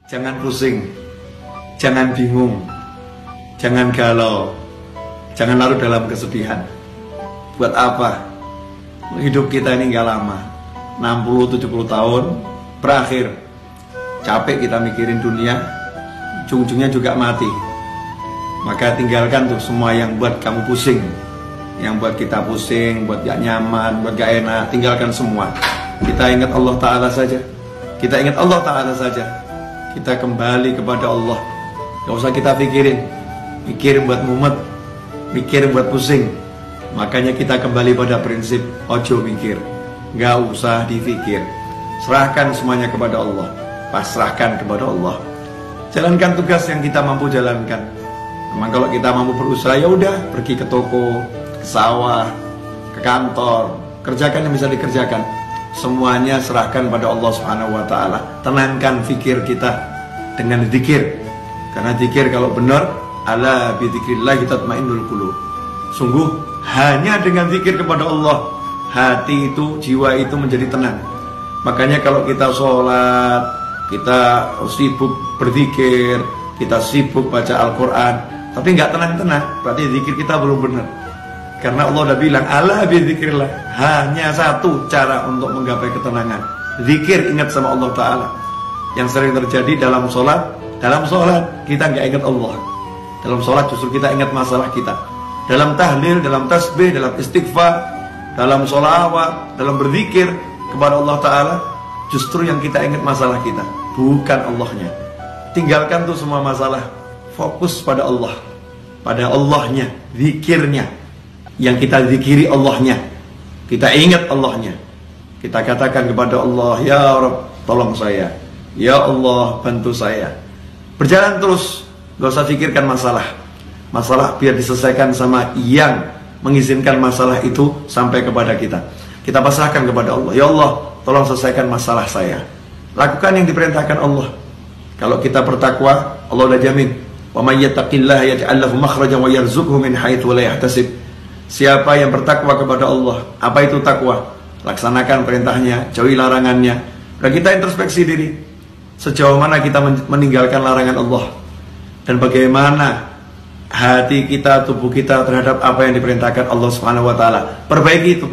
Jangan pusing, jangan bingung, jangan galau, jangan larut dalam kesedihan. Buat apa? Hidup kita ini gak lama, 60-70 tahun berakhir. Capek kita mikirin dunia, ujung-ujungnya juga mati. Maka tinggalkan tuh semua yang buat kamu pusing, yang buat kita pusing, buat gak nyaman, buat gak enak. Tinggalkan semua. Kita ingat Allah Ta'ala saja. Kita ingat Allah Ta'ala saja. Kita kembali kepada Allah. Gak usah kita mikirin buat mumet, mikirin buat pusing. Makanya kita kembali pada prinsip ojo mikir, gak usah dipikir. Serahkan semuanya kepada Allah, pasrahkan kepada Allah. Jalankan tugas yang kita mampu jalankan. Memang kalau kita mampu berusaha, ya udah, pergi ke toko, ke sawah, ke kantor, kerjakan yang bisa dikerjakan. Semuanya serahkan pada Allah Subhanahu wa Ta'ala. Tenangkan fikir kita dengan zikir. Karena zikir kalau benar, ala bi dzikrillah tatmainnul qulub. Sungguh hanya dengan zikir kepada Allah, hati itu, jiwa itu menjadi tenang. Makanya kalau kita sholat, kita sibuk berzikir, kita sibuk baca Al-Quran, tapi nggak tenang-tenang, berarti zikir kita belum benar. Karena Allah udah bilang, ala bi dzikrillah, hanya satu cara untuk menggapai ketenangan, zikir, ingat sama Allah Ta'ala. Yang sering terjadi dalam sholat kita nggak ingat Allah. Dalam sholat justru kita ingat masalah kita. Dalam tahlil, dalam tasbih, dalam istighfar, dalam sholawat, dalam berzikir kepada Allah Ta'ala, justru yang kita ingat masalah kita, bukan Allahnya. Tinggalkan tuh semua masalah, fokus pada Allah, pada Allahnya, zikirnya. Yang kita zikiri Allahnya, kita ingat Allahnya. Kita katakan kepada Allah, ya Rabb, tolong saya, ya Allah, bantu saya. Berjalan terus, gak usah pikirkan masalah biar diselesaikan sama yang mengizinkan masalah itu sampai kepada kita. Kita pasrahkan kepada Allah, ya Allah, tolong selesaikan masalah saya. Lakukan yang diperintahkan Allah. Kalau kita bertakwa, Allah udah jamin, wa may yattaqillaha yaj'al lahu makhrajan wa yarzuqhu min haitsu la yahtasib. Siapa yang bertakwa kepada Allah, apa itu takwa? Laksanakan perintahnya, jauhi larangannya. Dan kita introspeksi diri, sejauh mana kita meninggalkan larangan Allah, dan bagaimana hati kita, tubuh kita terhadap apa yang diperintahkan Allah Subhanahu wa Ta'ala. Perbaiki itu.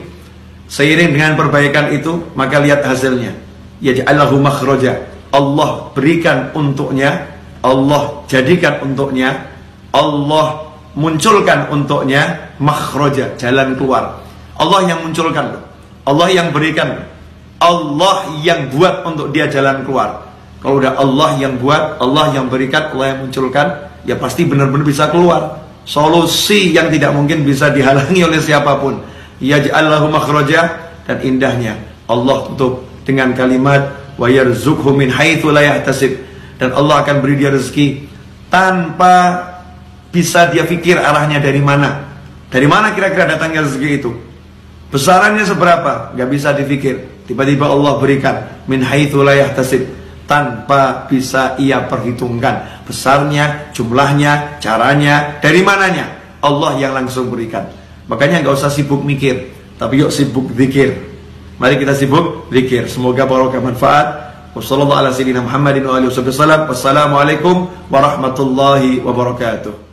Seiring dengan perbaikan itu, maka lihat hasilnya. Yaj'al lahu makhraja. Allah berikan untuknya, Allah jadikan untuknya, Allah munculkan untuknya makhraja, jalan keluar. Allah yang munculkan, Allah yang berikan, Allah yang buat untuk dia jalan keluar. Kalau udah Allah yang buat, Allah yang berikan, Allah yang munculkan, ya pasti benar-benar bisa keluar. Solusi yang tidak mungkin bisa dihalangi oleh siapapun. Yaj'al lahu makhraja, dan indahnya Allah tutup dengan kalimat wa yarzuqhu min haitsu la yahtasib. Dan Allah akan beri dia rezeki tanpa bisa dia pikir arahnya dari mana. Dari mana kira-kira datangnya rezeki itu? Besarannya seberapa? Gak bisa dipikir. Tiba-tiba Allah berikan min haitsu la yahtasib, tanpa bisa ia perhitungkan besarnya, jumlahnya, caranya, dari mananya. Allah yang langsung berikan. Makanya gak usah sibuk mikir, tapi yuk sibuk zikir. Mari kita sibuk zikir. Semoga barokah manfaat. Wassalamualaikum warahmatullahi wabarakatuh.